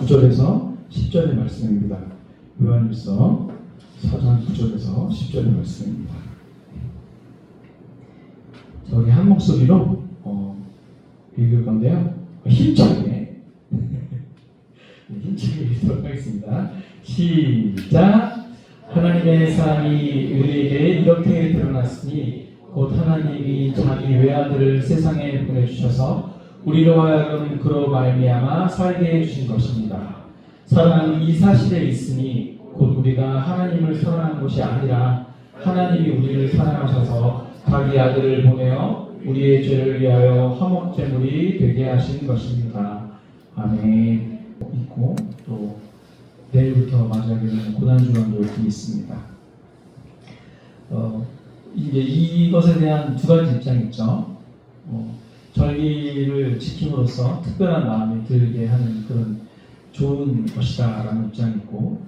9절에서 10절의 말씀입니다. 요한일서 4장 9절에서 10절의 말씀입니다. 우리 한 목소리로 읽을 건데요. 힘차게 읽도록 하겠습니다. 시작. 하나님의 사랑이 우리에게 이렇게 드러났으니 곧 하나님이 자기 외아들을 세상에 보내주셔서 우리로 하여금 그로 말미암아 살게 해주신 것입니다. 사랑은 이 사실에 있으니 곧 우리가 하나님을 사랑한 것이 아니라 하나님이 우리를 사랑하셔서 자기 아들을 보내어 우리의 죄를 위하여 화목제물이 되게 하신 것입니다. 아멘. 있고 또 내일부터 맞이하게 되는 고난주간도 있습니다. 이제 이것에 대한 두 가지 입장이 있죠. 절기를 지킴으로써 특별한 마음이 들게 하는 그런 좋은 것이다라는 입장이 있고,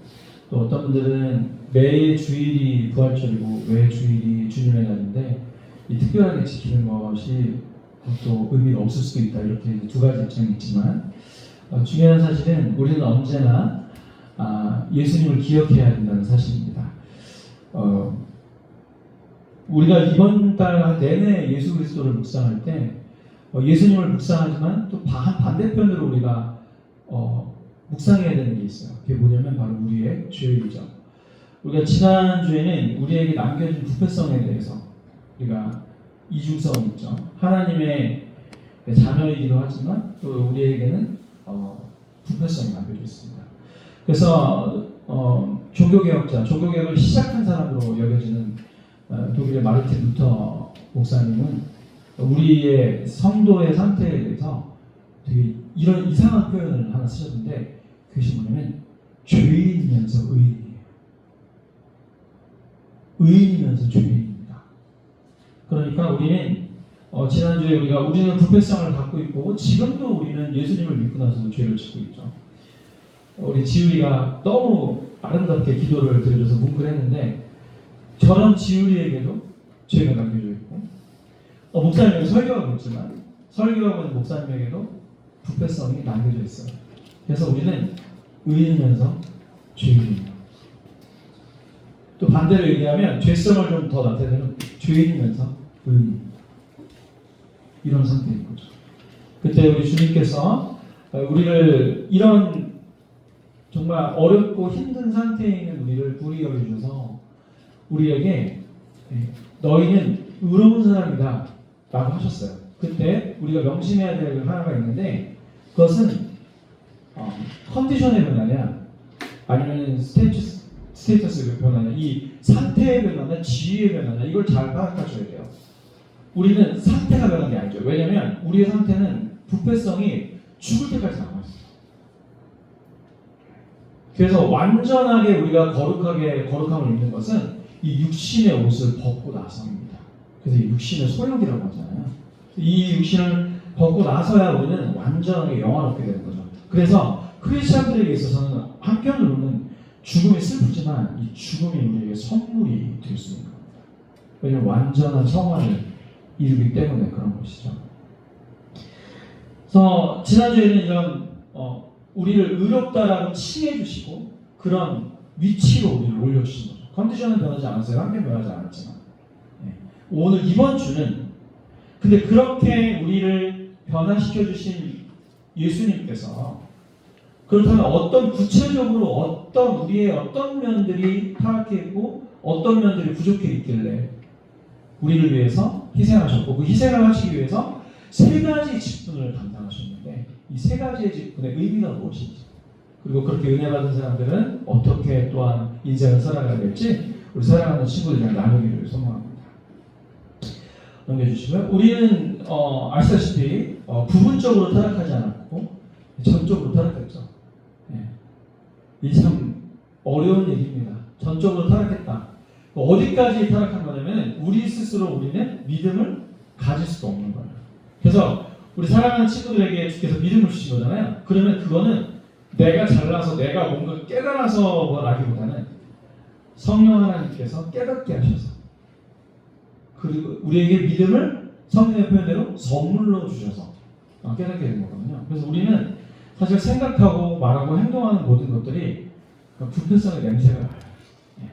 또 어떤 분들은 매 주일이 부활절이고 매 주일이 주님의 날인데 이 특별하게 지키는 것이 또 의미가 없을 수도 있다, 이렇게 두 가지 입장이 있지만 중요한 사실은 우리는 언제나 예수님을 기억해야 된다는 사실입니다. 우리가 이번 달 내내 예수 그리스도를 묵상할 때 예수님을 묵상하지만 또 반대편으로 우리가 묵상해야 되는 게 있어요. 그게 뭐냐면 바로 우리의 죄이죠. 우리가 지난주에는 우리에게 남겨진 부패성에 대해서 우리가 이중성이 있죠. 하나님의 자녀이기도 하지만 또 우리에게는 부패성이 남겨져 있습니다. 그래서 종교개혁을 시작한 사람으로 여겨지는 독일의 마르틴 루터 목사님은 우리의 성도의 상태에 대해서 되게 이런 이상한 표현을 하나 쓰셨는데, 그것이 뭐냐면 죄인이면서 의인이에요. 의인이면서 죄인입니다. 그러니까 우리는 지난주에 우리는 부패성을 갖고 있고 지금도 우리는 예수님을 믿고 나서 죄를 짓고 있죠. 우리 지우리가 너무 아름답게 기도를 드려줘서 뭉클했는데, 저런 지우리에게도 죄가 남겨져 있고, 목사님은 설교하고 있지만 설교하고 있는 목사님에게도 부패성이 남겨져 있어요. 그래서 우리는 의인이면서 죄인입니다. 또 반대로 얘기하면 죄성을 좀 더 나타내면 죄인이면서 의인입니다. 이런 상태인 거죠. 그때 우리 주님께서 우리를 이런 정말 어렵고 힘든 상태에 있는 우리를 불이 여겨주셔서 우리에게 너희는 의로운 사람이다 라고 하셨어요. 그때 우리가 명심해야 될 하나가 있는데, 그것은 컨디션의 변화냐 아니면 스테이터스의 변화냐, 이 상태의 변화냐 지위의 변화냐, 이걸 잘 파악하셔야 돼요. 우리는 상태가 변한 게 아니죠. 왜냐하면 우리의 상태는 부패성이 죽을 때까지 남아있어요. 그래서 완전하게 우리가 거룩함을 입는 것은 이 육신의 옷을 벗고 나서입니다. 그래서 이 육신의 소욕이라고 하잖아요. 이 육신을 벗고 나서야 우리는 완전하게 영화롭게 되는 거죠. 그래서 크리스천들에게 있어서는 한편으로는 죽음이 슬프지만 이 죽음이 우리에게 선물이 될 수 있는 겁니다. 왜냐하면 완전한 성화를 이루기 때문에 그런 것이죠. 그래서 지난주에는 이런 우리를 의롭다라고 칭해 주시고 그런 위치로 우리를 올려주신 거죠. 컨디션은 변하지 않았어요. 환경 변하지 않았지만. 오늘 이번 주는 근데 그렇게 우리를 변화시켜 주신 예수님께서 그렇다면 어떤 구체적으로 우리의 어떤 면들이 타락했고 어떤 면들이 부족해 있길래 우리를 위해서 희생하셨고, 그 희생을 하시기 위해서 세 가지 직분을 담당하셨는데 이 세 가지의 직분의 의미가 무엇인지, 그리고 그렇게 은혜 받은 사람들은 어떻게 또한 인생을 살아가야 될지 우리 사랑하는 친구들이랑 나누기를 소망합니다. 넘겨주시고요. 우리는 아시다시피 부분적으로 타락하지 않았고 전적으로 타락했죠. 이게 참 어려운 얘기입니다. 전적으로 타락했다. 어디까지 타락한 거냐면 우리 스스로 우리는 믿음을 가질 수도 없는 거예요. 그래서 우리 사랑하는 친구들에게 주께서 믿음을 주신 거잖아요. 그러면 그거는 내가 잘나서 내가 뭔가 깨달아서 뭐라기보다는 성령 하나님께서 깨닫게 하셔서, 그리고 우리에게 믿음을 성령의 표현대로 선물로 주셔서 깨닫게 된 거거든요. 그래서 우리는 사실 생각하고 말하고 행동하는 모든 것들이 불편성의 냄새가 나요. 예.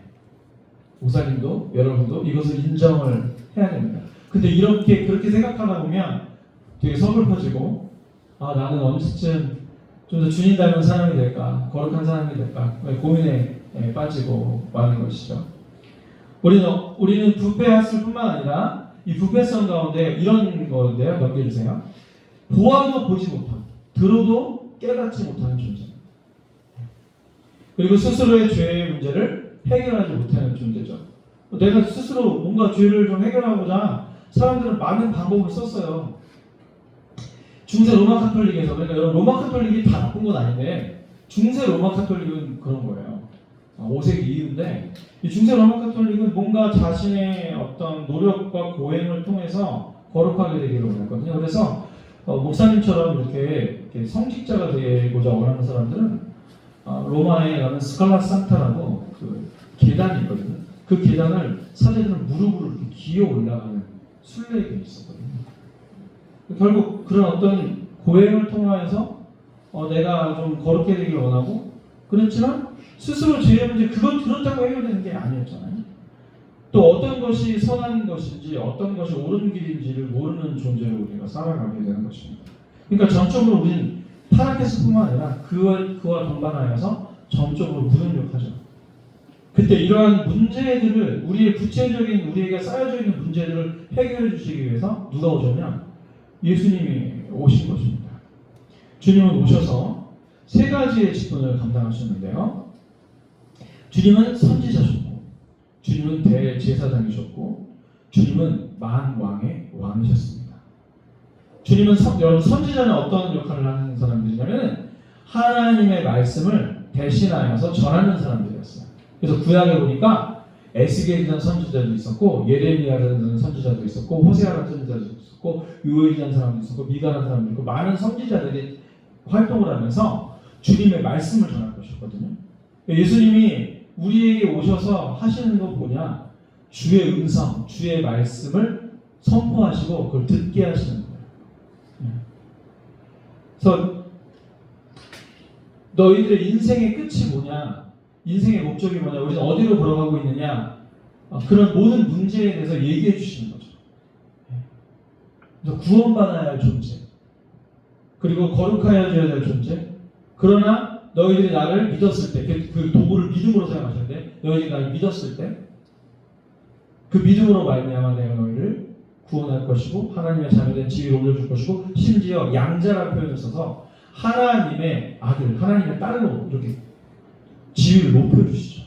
목사님도 여러분도 이것을 인정을 해야 됩니다. 근데 그렇게 생각하다 보면 되게 서글퍼지고, 나는 언제쯤 좀 더 주님 닮은 사람이 될까, 거룩한 사람이 될까 고민에 빠지고 마는 것이죠. 우리는 부패했을 뿐만 아니라 이 부패성 가운데 이런 거인데요. 넘겨주세요. 보아도 보지 못하고 들어도 깨닫지 못하는 존재. 그리고 스스로의 죄의 문제를 해결하지 못하는 존재죠. 내가 스스로 뭔가 죄를 좀 해결하고자 사람들은 많은 방법을 썼어요. 중세 로마 카톨릭에서, 그러니까 여러분 로마 카톨릭이 다 나쁜 건 아닌데 중세 로마 카톨릭은 그런 거예요. 5세기 이후인데 이 중세 로마 카톨릭은 뭔가 자신의 어떤 노력과 고행을 통해서 거룩하게 되기를 원했거든요. 그래서 목사님처럼 이렇게 성직자가 되고자 원하는 사람들은 로마에 가면 스칼라 산타라고 그 계단이 있거든요. 그 계단을 사제들은 무릎으로 이렇게 기어 올라가는 순례가 있었거든요. 결국 그런 어떤 고행을 통하여서 내가 좀 거룩해 되기를 원하고, 그렇지만 스스로 죄의 문제 그건 그렇다고 해결되는 게 아니었잖아요. 또 어떤 것이 선한 것인지 어떤 것이 옳은 길인지를 모르는 존재로 우리가 살아가게 되는 것입니다. 그러니까 전적으로 우리는 타락했을 뿐만 아니라 그와 동반하여서 전적으로 무능력하죠. 그때 이러한 문제들을 우리에게 쌓여져 있는 문제들을 해결해 주시기 위해서 누가 오셨냐? 예수님이 오신 것입니다. 주님은 오셔서 세 가지의 직분을 감당하셨는데요. 주님은 선지자셨고, 주님은 대제사장이셨고, 주님은 만왕의 왕이셨습니다. 주님은 여러분 선지자는 어떤 역할을 하는 사람들이냐면 하나님의 말씀을 대신하여서 전하는 사람들이었어요. 그래서 구약에 보니까 에스겔이라는 선지자도 있었고, 예레미야라는 선지자도 있었고, 호세아라는 선지자도 있었고, 요엘이라는 사람도 있었고, 미가라는 사람도 있고, 많은 선지자들이 활동을 하면서 주님의 말씀을 전할 것이었거든요. 예수님이 우리에게 오셔서 하시는 거 뭐냐? 주의 음성, 주의 말씀을 선포하시고 그걸 듣게 하시는 거예요. 그래서 너희들의 인생의 끝이 뭐냐? 인생의 목적이 뭐냐? 우리는 어디로 걸어가고 있느냐? 그런 모든 문제에 대해서 얘기해 주시는 거죠. 그래서 구원받아야 할 존재, 그리고 거룩하여져야 될 존재. 그러나 너희들이 나를 믿었을 때, 그 도구를 믿음으로 사용하셨는데, 너희들이 나를 믿었을 때 그 믿음으로 말미암아 내가 너희를 구원할 것이고 하나님의 자녀된 지위를 올려줄 것이고, 심지어 양자라는 표현을 써서 하나님의 아들, 하나님의 딸로 이렇게 지위를 높여주시죠.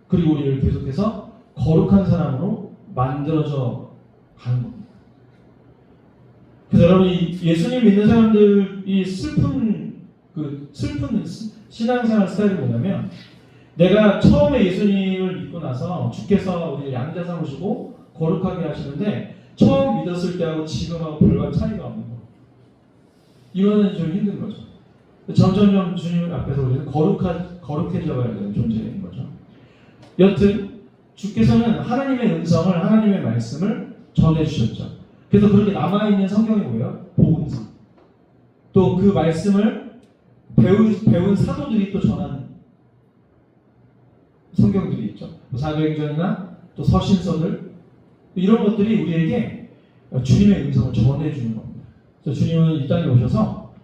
그리고 우리를 계속해서 거룩한 사람으로 만들어져 가는 겁니다. 그래서 여러분, 예수님 믿는 사람들이 슬픈 신앙생활 스타일이 뭐냐면, 내가 처음에 예수님을 믿고 나서 주께서 우리를 양자 삼으시고 거룩하게 하시는데 처음 믿었을 때하고 지금하고 별반 차이가 없는 거. 이거는 좀 힘든 거죠. 점점 주님 앞에서 우리는 거룩해져 가야 되는 존재인 거죠. 여튼 주께서는 하나님의 음성을, 하나님의 말씀을 전해주셨죠. 그래서 그렇게 남아있는 성경이 뭐예요? 복음서. 또 그 말씀을 배운 사도들이 또 전한 성경들이 있죠. 사도행전이나 또 서신서들, 이런 것들이 우리에게 주님의 음성을 전해주는 겁니다. 그래서 주님은 이 땅에 오셔서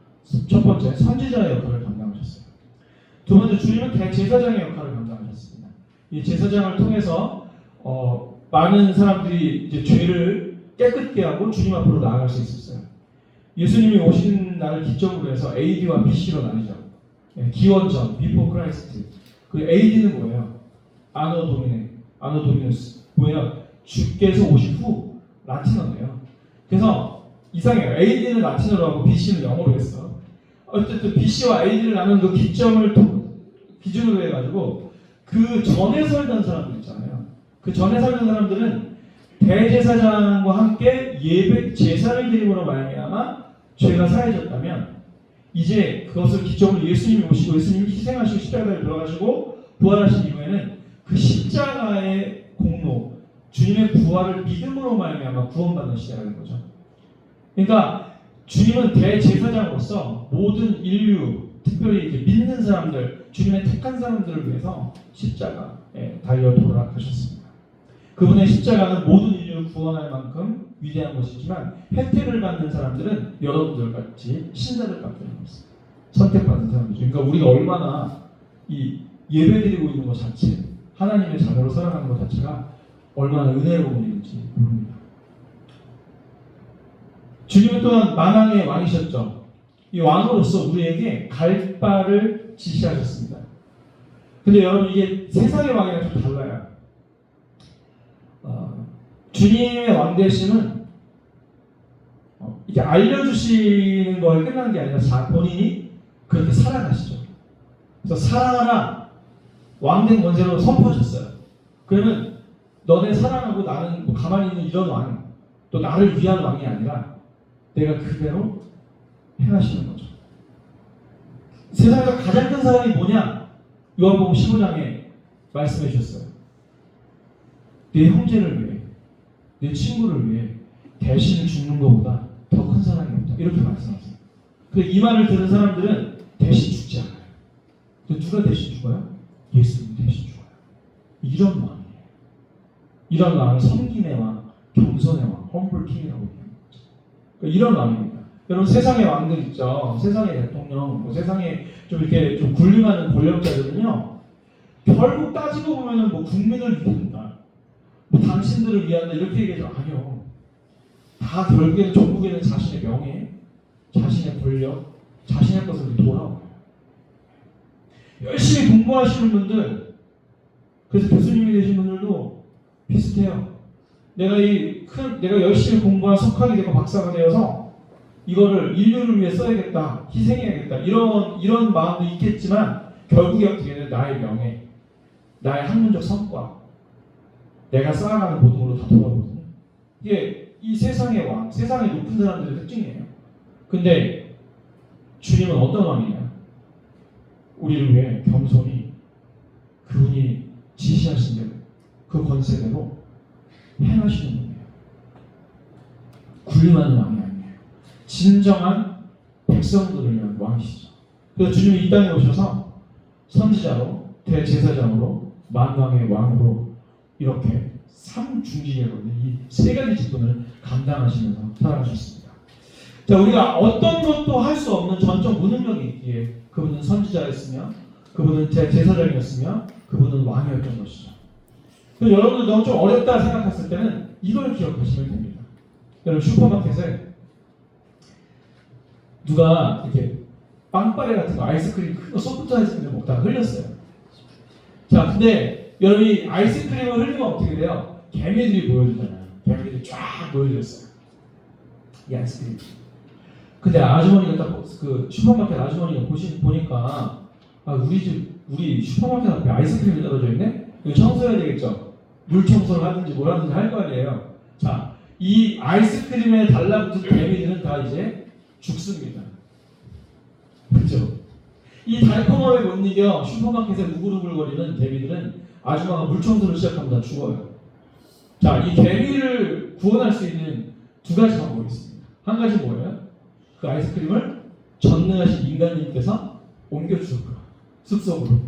첫 번째 선지자의 역할을 감당하셨어요. 두 번째, 주님은 대제사장의 역할을 감당하셨습니다. 이 제사장을 통해서 많은 사람들이 이제 죄를 깨끗게 하고 주님 앞으로 나아갈 수 있었어요. 예수님이 오신 날을 기점으로 해서 AD와 BC로 나뉘죠. 기원전, Before Christ. 그리고 AD는 뭐예요? 아노 도미누스. 뭐예요? 주께서 오신 후, 라틴어인데요. 그래서 이상해요. AD는 라틴어로 하고 BC는 영어로 했어. 어쨌든 BC와 AD를 나눈 그 기준으로 해가지고 그 전에 살던 사람들 있잖아요. 그 전에 살던 사람들은 대제사장과 함께 제사를 드림으로 말미암아 죄가 사해졌다면, 이제 그것을 기점으로 예수님이 오시고 예수님이 희생하시고 십자가에 들어가시고 부활하신 이후에는 그 십자가의 공로, 주님의 부활을 믿음으로 말미암아 구원받는 시대가 된 거죠. 그러니까 주님은 대제사장으로서 모든 인류, 특별히 이제 믿는 사람들, 주님의 택한 사람들을 위해서 십자가에 달려 돌아가셨습니다. 그분의 십자가는 모든 인류를 구원할 만큼 위대한 것이지만 혜택을 받는 사람들은 여러분들 같이 신자들밖에 없습니다. 선택받은 사람이죠. 그러니까 우리가 얼마나 이 예배드리고 있는 것 자체, 하나님의 자녀로 살아가는 것 자체가 얼마나 은혜로운 일인지 모릅니다. 주님은 또한 만왕의 왕이셨죠. 이 왕으로서 우리에게 갈 바를 지시하셨습니다. 근데 여러분 이게 세상의 왕이랑 좀 달라요. 주님의 왕되심은 이게 알려주시는 거에 끝난 게 아니라 본인이 그렇게 살아가시죠. 그래서 사랑하라 왕된 권세로 선포하셨어요. 그러면 너네 사랑하고 나는 뭐 가만히 있는 이런 왕, 또 나를 위한 왕이 아니라 내가 그대로 행하시는 거죠. 세상에서 가장 큰 사랑이 뭐냐? 요한복음 15장에 말씀해 주셨어요. 내 형제를 위해, 내 친구를 위해 대신 죽는 것보다 더 큰 사랑이 없다. 이렇게 말씀하세요. 근데 이 말을 들은 사람들은 대신 죽지 않아요. 근데 누가 대신 죽어요? 예수님이 대신 죽어요. 이런 왕이에요. 이런 왕을 섬김의 왕, 겸손의 왕, 험블 킹이라고 얘기합니다. 그러니까 이런 왕입니다. 여러분 세상의 왕들 있죠. 세상의 대통령, 뭐 세상에 좀 이렇게 좀 군림하는 권력자들은요. 결국 따지고 보면은 뭐 국민을 위한다, 뭐 당신들을 위한다 이렇게 얘기하죠. 아니요. 다 결국에는 전국에는 자신의 명예, 자신의 권력, 자신의 것을 돌아와요. 열심히 공부하시는 분들, 그래서 교수님이 되신 분들도 비슷해요. 내가 열심히 공부한 석학이 되고 박사가 되어서 이거를 인류를 위해 써야겠다, 희생해야겠다 이런 마음도 있겠지만 결국에 어떻게 되는 나의 명예, 나의 학문적 성과, 내가 쌓아가는 모든 걸로 다 돌아오거든요. 이게 이 세상의 왕, 세상의 높은 사람들의 특징이에요. 근데 주님은 어떤 왕이냐? 우리를 위해 겸손히 그분이 지시하신 대로 그 권세대로 행하시는 분이에요. 군림하는 왕이 아니에요. 진정한 백성들을 위한 왕이시죠. 그래서 주님이 이 땅에 오셔서 선지자로, 대제사장으로, 만왕의 왕으로 이렇게 삼중직이거든요. 이 세 가지 직분을 감당하시면서 살아가셨습니다. 자, 우리가 어떤 것도 할 수 없는 전적 무능력이 있기에 그분은 선지자였으며, 그분은 제사장이었으며, 그분은 왕이었던 것이죠. 그래서 여러분들 너무 좀 어렵다 생각했을 때는 이걸 기억하시면 됩니다. 여러분 슈퍼마켓에 누가 이렇게 빵빠레 같은 거, 아이스크림 큰 거, 소프트 아이스크림 먹다가 흘렸어요. 자, 근데 여러분이 아이스크림을 흘리면 어떻게 돼요? 개미들이 모여들잖아요. 개미들이 쫙 모여들었어요. 이 아이스크림. 근데 아주머니가 딱 그 슈퍼마켓 아주머니가 보니까 우리 슈퍼마켓 앞에 아이스크림이 떨어져 있네? 이거 청소해야 되겠죠? 물 청소를 하든지 뭘 하든지 할 거 아니에요. 자, 이 아이스크림에 달라붙은 개미들은 다 이제 죽습니다. 그렇죠? 이 달콤함에 못 이겨 슈퍼마켓에 우글우글거리는 개미들은 아줌마가 물 청소를 시작하면 다 죽어요. 자, 이 개미를 구원할 수 있는 두 가지 방법이 있습니다. 한 가지 뭐예요? 그 아이스크림을 전능하신 인간님께서 옮겨주는 거예요. 숲속으로.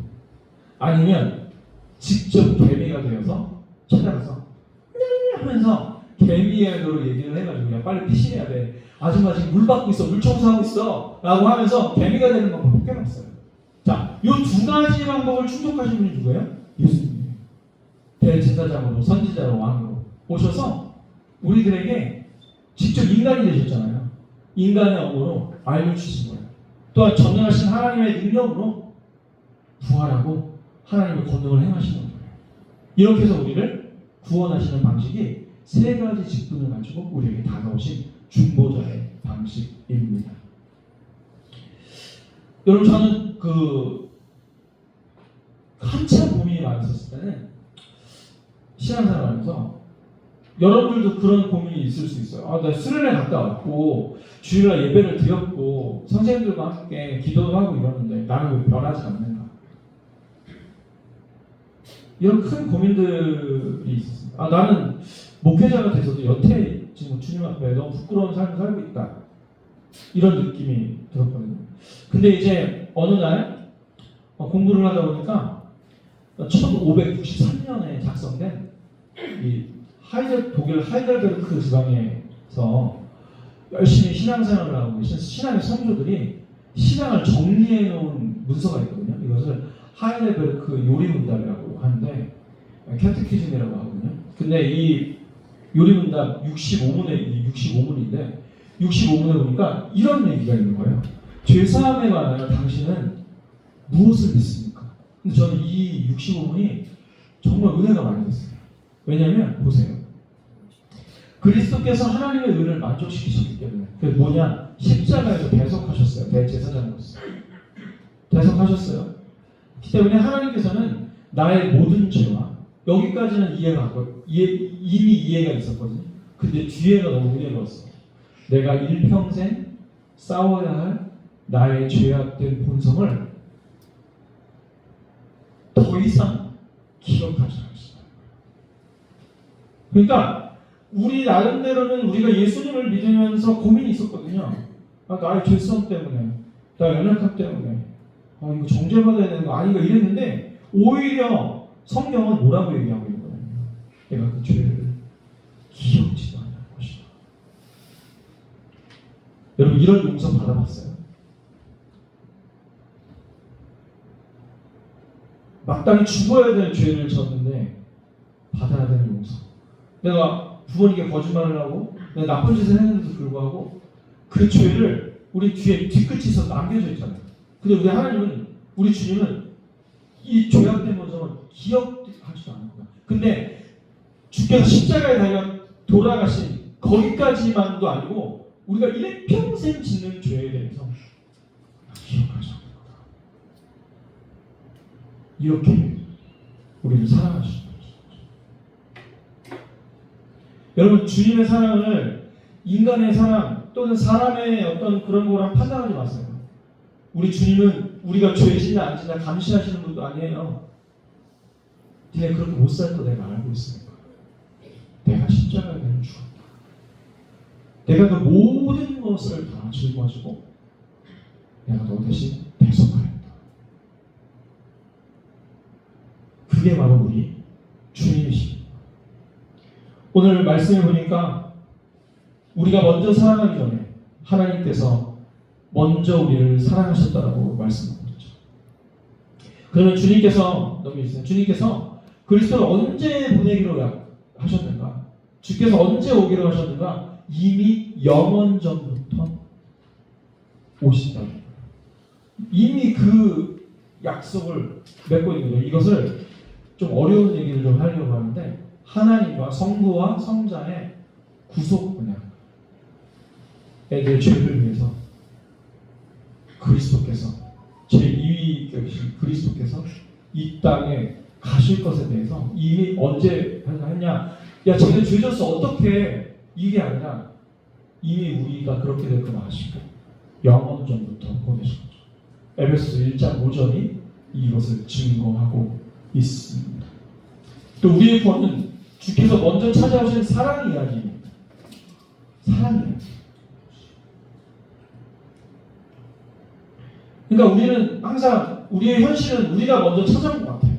아니면 직접 개미가 되어서 찾아가서 하면서 개미애도로 얘기를 해가지고 야 빨리 피신해야 돼. 아줌마 지금 물 받고 있어. 물 청소하고 있어. 라고 하면서 개미가 되는 방법을 깨놨어요. 자, 이 두 가지 방법을 충족하신 분이 누구예요? 예수님이에요. 대제사장으로, 선지자로, 왕으로 오셔서 우리들에게 직접 인간이 되셨잖아요. 인간의 언어로 알려주신 거예요. 또한 전능하신 하나님의 능력으로 부활하고 하나님의 권능을 행하시는 거예요. 이렇게 해서 우리를 구원하시는 방식이 세 가지 직분을 가지고 우리에게 다가오신 중보자의 방식입니다. 여러분 저는 한참 고민이 많았었을 때는 신앙생활하면서 여러분들도 그런 고민이 있을 수 있어요. 나 수련회 갔다 왔고 주일날 예배를 드렸고 선생님들과 함께 기도도 하고 이러는데 나는 왜 변하지 않는가? 이런 큰 고민들이 있었습니다. 나는 목회자가 돼서도 여태 지금 주님 앞에 너무 부끄러운 삶을 살고 있다. 이런 느낌이 들었거든요. 근데 이제 어느 날 공부를 하다 보니까 1593년에 작성된 이 독일 하이델베르크 지방에서 열심히 신앙생활을 하고 계신 신앙의 성도들이 신앙을 정리해 놓은 문서가 있거든요. 이것을 하이델베르크 요리문답이라고 하는데 캐테키즘이라고 하거든요. 근데 이 요리문답 65문인데 65문에 보니까 이런 얘기가 있는 거예요. 죄사함에 관하여 당신은 무엇을 믿습니까? 근데 저는 이 65문이 정말 은혜가 많이 됐어요. 왜냐하면 보세요. 그리스도께서 하나님의 의를 만족시키셨기 때문에 그게 뭐냐? 십자가에서 대속하셨어요. 대제사장으로서 대속하셨어요. 그렇기 때문에 하나님께서는 나의 모든 죄와 여기까지는 이미 이해가 있었거든요. 근데 뒤에가 너무 은혜로웠어. 내가 일평생 싸워야 할 나의 죄악된 본성을 더 이상 기억하지 않습니다. 그러니까 우리 나름대로는 우리가 예수님을 믿으면서 고민이 있었거든요. 나의 죄성 때문에, 나 연약함 때문에, 이거 정죄받아야 되는 거 아닌가 이랬는데 오히려 성경은 뭐라고 얘기하고 있는 거예요? 내가 그 죄를 기억지도 않을 것이다. 여러분 이런 용서 받아봤어요? 마땅히 죽어야 될 죄를 졌는데 받아야 되는 용서. 내가 부모님께 거짓말을 하고 내가 나쁜 짓을 했는데도 불구하고 그 죄를 우리 뒤끝에서 남겨져 있잖아요. 근데 우리 하나님은, 우리 주님은 이 죄악된 본성을 기억하지도 않는 거야. 근데 주께서 십자가에 달려 돌아가신 거기까지만도 아니고 우리가 일평생 짓는 죄에 대해서 기억하지 않는 거다. 이렇게 우리를 사랑하시는 거죠. 여러분 주님의 사랑을 인간의 사랑 또는 사람의 어떤 그런 거랑 판단하지 마세요. 우리 주님은 우리가 죄 지나 안 지나 감시하시는 분도 아니에요. 니네 그렇게 못 살 거 내가 알고 있으니까. 내가 십자가에 달려 죽었다. 내가 그 모든 것을 다 짊어지고 내가 너 대신 대속하였다. 그게 바로 우리 주님이십니다. 오늘 말씀을 보니까 우리가 먼저 사랑하기 전에 하나님께서 먼저 우리를 사랑하셨다라고 말씀하고 있죠. 그러면 주님께서 넘겨주세요. 주님께서 그리스도를 언제 보내기로 하셨는가? 주께서 언제 오기로 하셨는가? 이미 영원 전부터 오신다. 이미 그 약속을 맺고 있는 거예요. 이것을 좀 어려운 얘기를 좀 하려고 하는데 하나님과 성부와 성자의 구속 분야 애들 죄를 위해서 그리스도께서 제2위격이신 그리스도께서 이 땅에 가실 것에 대해서 이미 언제 했냐? 야, 쟤네 죄 졌어 어떻게? 이게 아니라 이미 우리가 그렇게 될 걸 아시고 영원 전부터 보내신 거죠. 에베소서 1장 5절이 이것을 증거하고 있습니다. 또 우리의 구원은 주께서 먼저 찾아오신 사랑 이야기입니다. 사랑 이야기. 그러니까 우리는 항상 우리의 현실은 우리가 먼저 찾아온 것 같아요.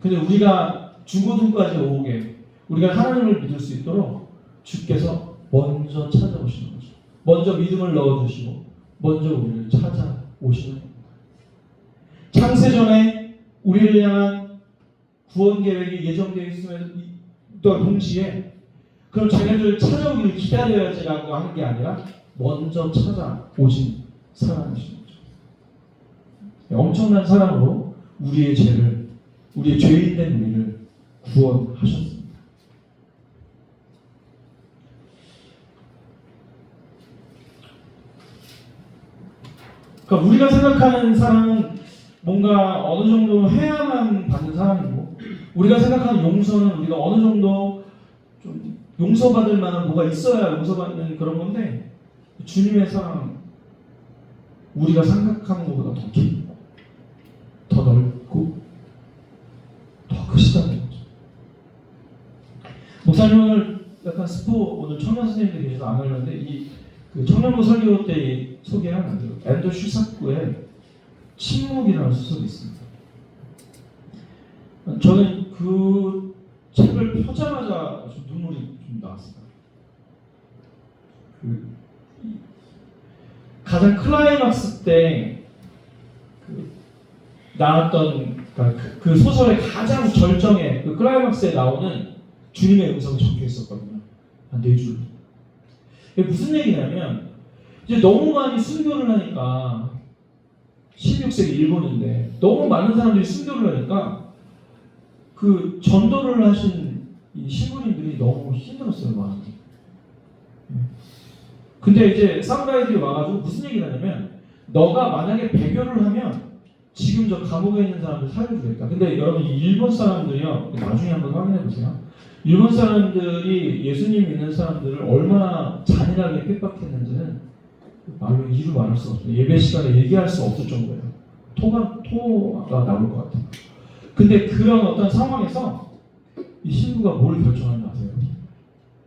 근데 우리가 중고등까지 오게 우리가 하나님을 믿을 수 있도록 주께서 먼저 찾아오시는 거죠. 먼저 믿음을 넣어주시고 먼저 우리를 찾아오시는 겁니다. 창세전에 우리를 향한 구원 계획이 예정되어 있음에도 동시에 그럼 자기들 찾아오기를 기다려야지라고 하는 게 아니라 먼저 찾아오신 사랑이신 거죠. 엄청난 사랑으로 우리의 죄인된 우리를 구원하셨습니다. 그러니까 우리가 생각하는 사랑은 뭔가 어느 정도 해야만 받는 사랑이고 우리가 생각하는 용서는 우리가 어느 정도 좀 용서받을 만한 뭐가 있어야 용서받는 그런 건데 주님의 사랑은 우리가 생각하는 것보다 더 깊고 더 넓고 더 크시다는 거죠. 목사님 오늘 약간 오늘 청년 선생님들 계셔서 안 하려는데 이 그 청년부 설교 때 소개한 그 앤더 슈사크의 침묵이라는 소설이 있습니다. 저는 그 책을 펴자마자 좀 눈물이 좀 나왔습니다. 가장 클라이막스 때 나왔던 그 소설의 가장 절정의 그 클라이막스에 나오는 주님의 음성이 적혀 있었거든요. 한 4줄. 이게 무슨 얘기냐면 이제 너무 많이 순교를 하니까 16세기 일본인데 너무 많은 사람들이 순교를 하니까 그 전도를 하신 이 신부님들이 너무 힘들었어요, 마음이. 근데 이제 사무라이들이 와가지고 무슨 얘기를 하냐면 너가 만약에 배교를 하면 지금 저 감옥에 있는 사람들 살려주겠다. 근데 여러분 이 일본 사람들이요, 나중에 한번 확인해 보세요. 일본 사람들이 예수님 믿는 사람들을 얼마나 잔인하게 핍박했는지는 말로 이루 말할 수 없어요. 예배 시간에 얘기할 수 없을 정도예요. 토가 나올 것 같아요. 근데 그런 어떤 상황에서 이 신부가 뭘 결정하는지 아세요?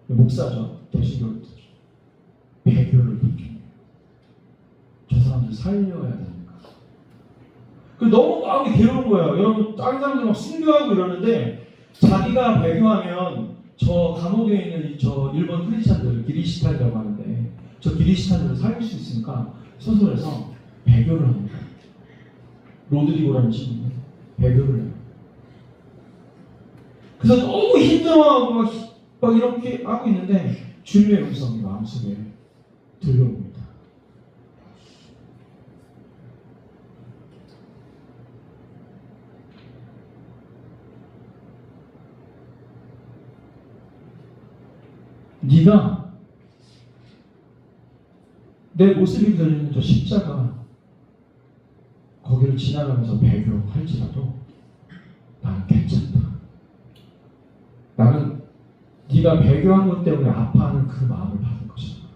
목사죠. 대신교를 듣죠. 배교를 결정해요. 저 사람들 살려야 되니까. 너무 마음이 괴로운 거예요. 여러분 다른 사람들 막 순교하고 이러는데 자기가 배교하면 저 감옥에 있는 저 일본 크리스찬들 기리시탄이라고 하는데 저 기리시탄들을 살릴 수 있으니까 소설에서 배교를 합니다. 로드리고라는 친구는 배교를 해요. 그래서 너무 힘들어하고 막 이렇게 하고 있는데 주님의 음성이 마음속에 들려옵니다. 네가 내 모습이 그려진 저 십자가 거기를 지나가면서 배교할지라도 나는 괜찮다. 나는 네가 배교한 것 때문에 아파하는 그 마음을 받은 것이다.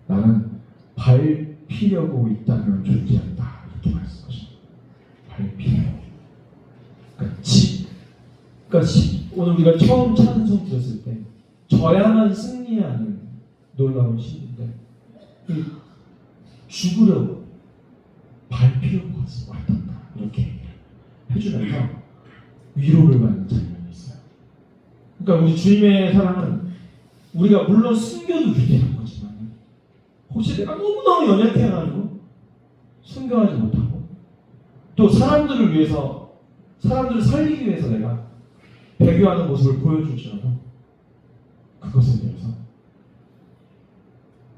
나는 밟히려고 이 땅을 존재한다. 이렇게 말씀하십니다. 밟히려고. 그러니까 오늘 우리가 처음 찬송 들었을 때 져야만 승리하는 놀라운 신인데 죽으려고 밟히려고 왔단다. 이렇게 해주면서 위로를 받는 장면이 있어요. 그러니까 우리 주님의 사랑은 우리가 물론 순교도 위대한 거지만 혹시 내가 너무너무 연약해가지고 순교하지 못하고 또 사람들을 위해서 사람들을 살리기 위해서 내가 배교하는 모습을 보여줄지라도 그것에 대해서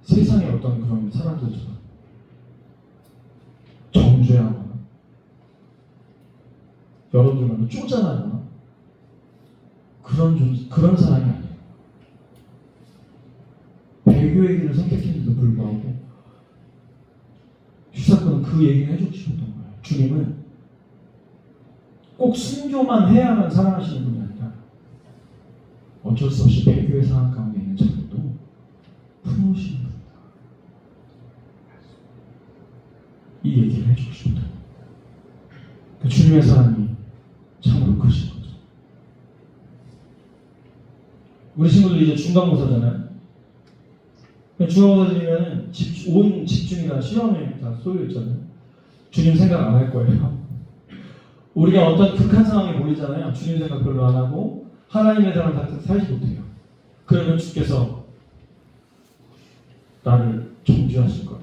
세상의 어떤 그런 사람들처럼 정죄하거나 여러분들과는 쪼잔하거나 그런 사람이 아니에요. 배교의 길을 선택했는데도 불구하고 슈사크는 그 얘기를 해주고 싶었던 거예요. 주님은 꼭 순교만 해야만 사랑하시는 분이 아니라 어쩔 수 없이 배교의 상황 가운데 있는 자들도 품으시는 분이다. 이 얘기를 해주고 싶다. 그 주님의 사랑이 참으로 크신 거죠. 우리 친구들 이제 중간고사잖아요. 중간고사들이면 온 집중이나 시험에 다 쏠려 있잖아요. 주님 생각 안 할 거예요. 우리가 어떤 극한 상황에 몰리잖아요. 주님 생각 별로 안 하고 하나님의 사랑 다 살지 못해요. 그러면 주께서 나를 정죄하실 거다.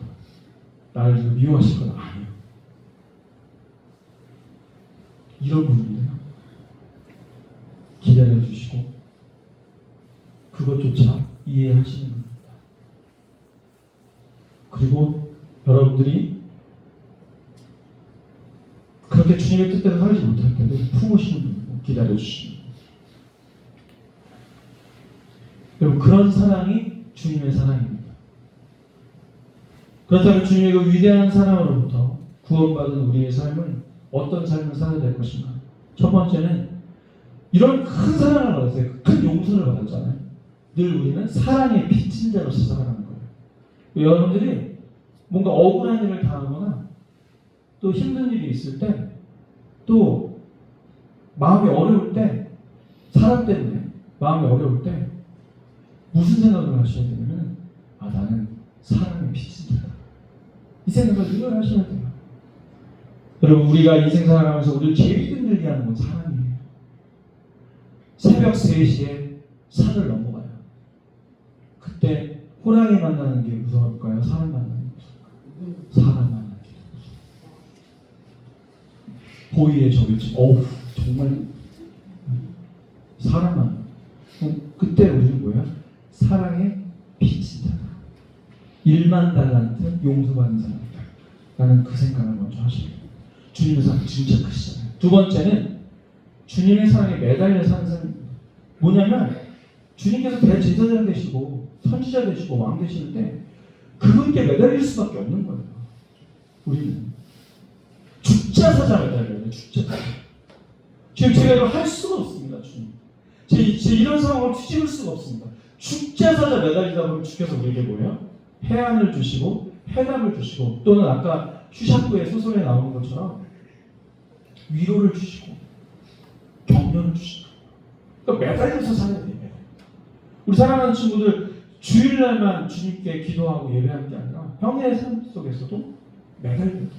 나를 미워하실 거다. 아니에요. 이런 분인데요. 기다려 주시고 그것조차 이해하시는 겁니다. 그리고 여러분들이 그렇게 주님의 뜻대로 살지 못할 텐데 품으시는 분이고 기다려 주시는 분. 여러분 그런 사랑이 주님의 사랑입니다. 그렇다면 주님의 그 위대한 사랑으로부터 구원받은 우리의 삶은 어떤 삶을 살아야 될 것인가? 첫 번째는 이런 큰 사랑을 받았어요. 큰 용서를 받았잖아요. 늘 우리는 사랑의 빚진 자로서 살아가는 거예요. 여러분들이 뭔가 억울한 일을 당하거나 또 힘든 일이 있을 때 또 마음이 어려울 때 사람 때문에 마음이 어려울 때 무슨 생각을 하셔야 되냐면 나는 사랑의 빛이다. 이 생각을 늘 하셔야 돼요. 여러분, 우리가 인생 살아가면서 우리를 제일 힘들게 하는 건 사랑이에요. 새벽 3시에 산을 넘어가요. 그때 호랑이 만나는 게 무서울까요? 사람 만나는 게 무서울까요? 사람 만나는 게 무서워요. 고의의 적일지, 정말 사람 만나. 그때 우리는 뭐야? 사랑의 빛이다. 1만 달란트 용서받는 사람이다. 라는 그 생각을 먼저 하셔야 돼요. 주님의 사랑 진짜 크시잖아요. 두 번째는 주님의 사랑에 매달려 사는 사람입니다. 뭐냐면 주님께서 대제사장 되시고 선지자 되시고 왕 되시는데 그분께 매달릴 수밖에 없는 거예요. 우리는 죽자사자 매달려야 돼요. 죽자사자. 지금 제가 이걸 할 수가 없습니다. 주님. 제 이런 상황을 뒤집을 수가 없습니다. 죽자사자 매달리다 보면 주께서 우리에게 뭐예요? 해안을 주시고 해답을 주시고 또는 아까 슈샤프의 소설에 나오는 것처럼 위로를 주시고 격려를 주시고 그러니까 매달려서 살아야 돼요. 우리 사랑하는 친구들 주일날만 주님께 기도하고 예배하는 게 아니라 평일의 삶 속에서도 매달려야 돼요.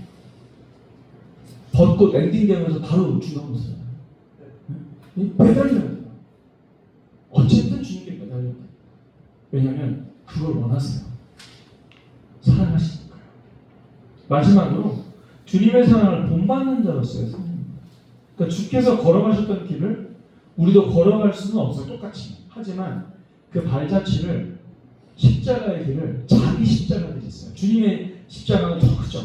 벚꽃 엔딩되면서 바로 중간으로 써요. 매달려야 돼요. 어쨌든 주님께 매달려야 돼요. 왜냐하면 그걸 원하세요. 사랑하시니까요. 마지막으로 주님의 사랑을 본받는 자로서의 삶입니다. 그러니까 주께서 걸어가셨던 길을 우리도 걸어갈 수는 없어요. 똑같이. 하지만 그 발자취를 십자가의 길을 자기 십자가들이 있어요. 주님의 십자가는 더 크죠.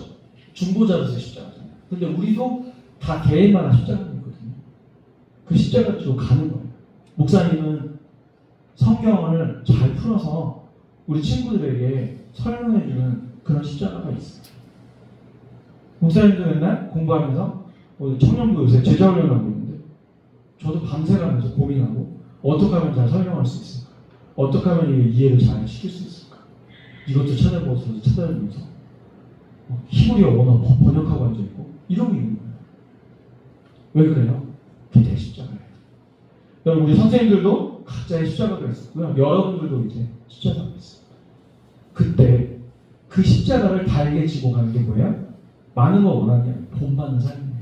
중보자로서의 십자가잖아요. 근데 우리도 다 개인마다 십자가가 있거든요. 그 십자가 뒤로 가는 거예요. 목사님은 성경을 잘 풀어서 우리 친구들에게 설명해주는 그런 십자가가 있어요. 목사님도 맨날 공부하면서 청년부 요새 제자훈련하고 있는데 저도 밤새가면서 고민하고 어떻게 하면 잘 설명할 수 있을까? 어떻게 하면 이해를 잘 시킬 수 있을까? 이것도 찾아보면서 히브리어 언어 번역하고 앉아있고 이러고 있는 거예요. 왜 그래요? 그게 내 십자가예요. 여러분, 우리 선생님들도 각자의 십자가가 있었고요. 여러분들도 이제 십자가가 있어요. 그때 그 십자가를 달게 지고 가는 게 뭐예요? 많은 거 원하는 게 아니라 본받는 삶이에요.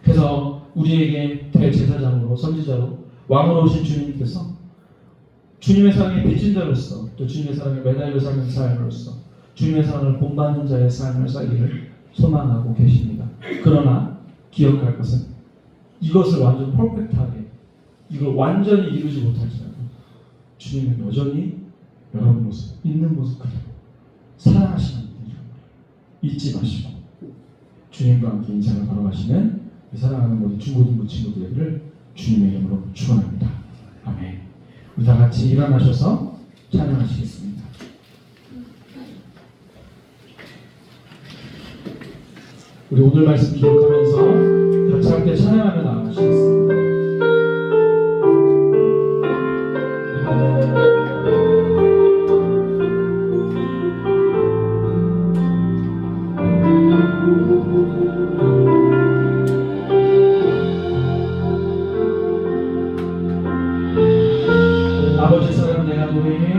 그래서 우리에게 대제사장으로 선지자로 왕으로 오신 주님께서 주님의 사랑에 빚진 자로서 또 주님의 사랑에 매달려 사는 삶으로서 주님의 사랑을 본받는 자의 삶을 살기를 소망하고 계십니다. 그러나 기억할 것은 이것을 완전 퍼펙트하게 이걸 완전히 이루지 못할지라도 주님은 여전히 여러분 모습, 있는 모습 그대로 사랑하시는 분이라는 걸 잊지 마시고 주님과 함께 인생을 걸어가시는 사랑하는 모든 중고등부 친구들을 주님의 이름으로 축원합니다. 아멘. 우리 다 같이 일어나셔서 찬양하시겠습니다. 우리 오늘 말씀 기억하면서 같이 함께 찬양하며 나아가시겠습니다. 아버지 사랑 내가 노래해.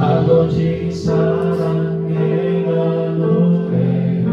아버지 사랑 내가 노래해.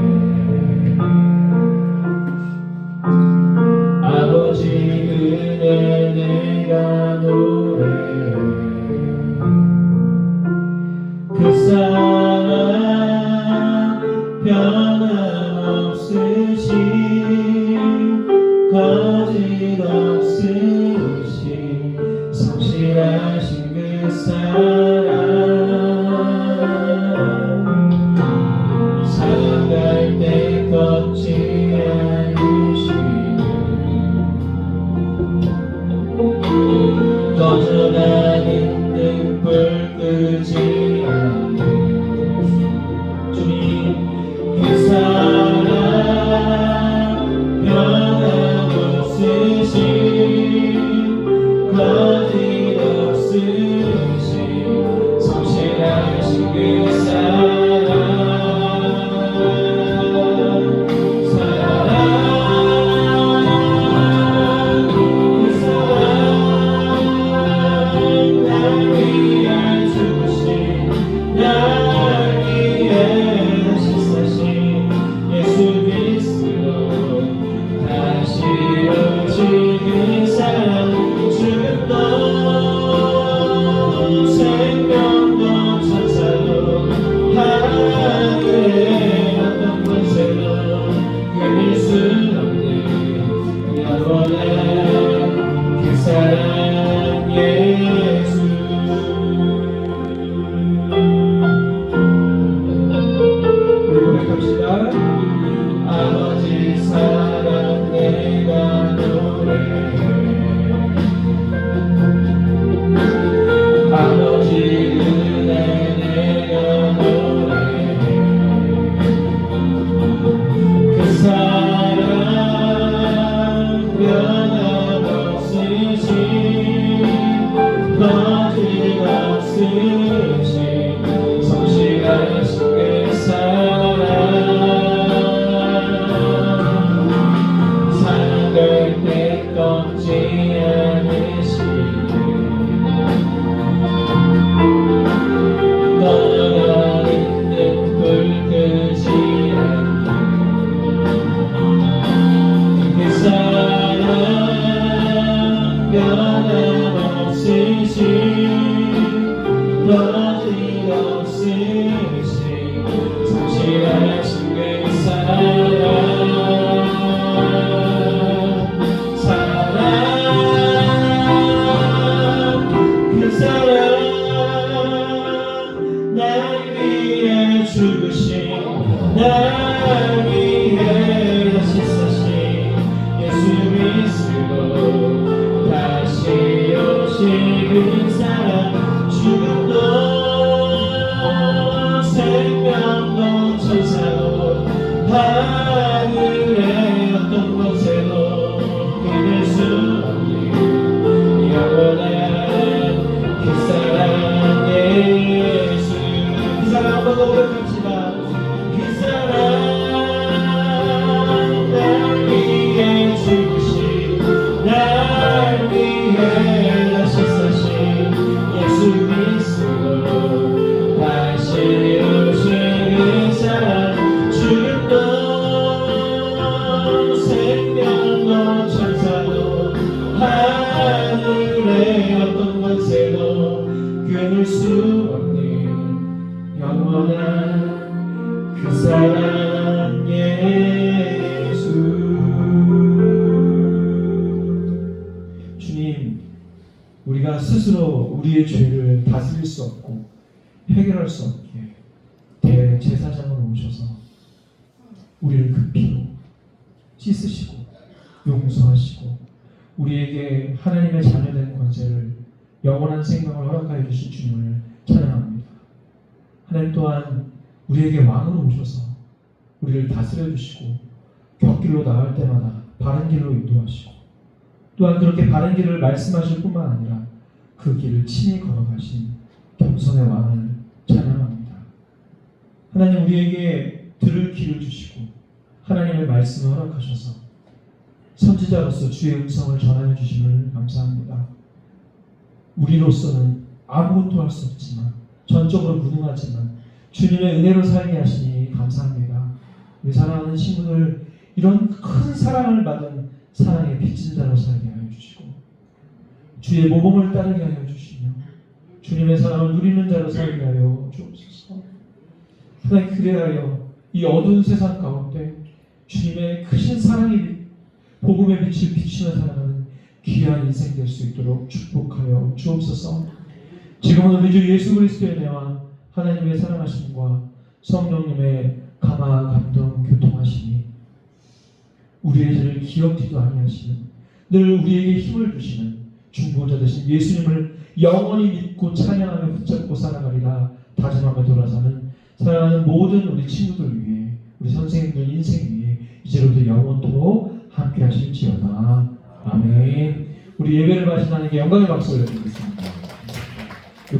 시작. 아버지 사랑 내가 노래해. 아버지 은혜 내가 노래해. 그 사랑 변함없으신 거짓없으신 성실하신 그 사랑 사랑할 때 꺾지 않으시네. 떠나가 있는 불 끄지 않게 그 사랑 변함없으신 거짓없으신 성실하신 그 사랑 그 사랑 날 위해 죽으신 날 위해 다시 사신 예수 그리스도 다시 오실 그 사랑 죽음도 생명도 천사도 하늘의 어떤 곳에도 끊을 수 없는 영원한 그 사랑 예수. 그 사랑 한번 더 고백합시다. 그 사랑 날 위해 죽으신 날 위해 다시 사신 예수 그리스도 다시 오실 그 사랑 죽음도 생명도 천사도 하늘의 어떤 권세도 끊을 수 없는 영원한 그 사랑 예수. 주님, 우리가 스스로 우리의 죄를 다스릴 수 없고 해결할 수 없기에 대제사장으로 오셔서 우리를 그 피로 씻으시고 용서하시고 우리에게 하나님의 자녀된 권세를 영원한 생명을 허락하여 주신 주님을 찬양합니다. 하나님 또한 우리에게 왕으로 오셔서 우리를 다스려 주시고 곁길로 나갈 때마다 바른 길로 인도하시고 또한 그렇게 바른 길을 말씀하실 뿐만 아니라 그 길을 친히 걸어가신 겸손의 왕을 찬양합니다. 하나님 우리에게 들을 귀를 주시고 하나님의 말씀을 허락하셔서 선지자로서 주의 음성을 전하여 주심을 감사합니다. 우리로서는 아무것도 할 수 없지만 전적으로 무능하지만 주님의 은혜로 살게 하시니 감사합니다. 우리 사랑하는 친구들 이런 큰 사랑을 받은 사랑의 빚진 자로 살게 하여 주시고 주의 모범을 따르게 하여 주시며 주님의 사랑을 누리는 자로 살게 하여 주옵소서. 하나님 그래하여 이 어두운 세상 가운데 주님의 크신 사랑이 복음의 빛을 비추며 살아가는 귀한 인생 될 수 있도록 축복하여 주옵소서. 지금은 우리 주 예수 그리스도의 은혜와 하나님의 사랑하심과 성령님의 감화 감동 교통하심이 우리의 죄를 기억지도 아니하시는 늘 우리에게 힘을 주시는 중보자 되신 예수님을 영원히 믿고 찬양하며 붙잡고 살아가리라 다짐하며 돌아서는 사랑하는 모든 우리 친구들 위해 우리 선생님들 인생 위해 이제로부터 영원토록 함께 하실지어다. 아멘. 우리 예배를 마신 하나님께 영광의 박수 올려드리겠습니다.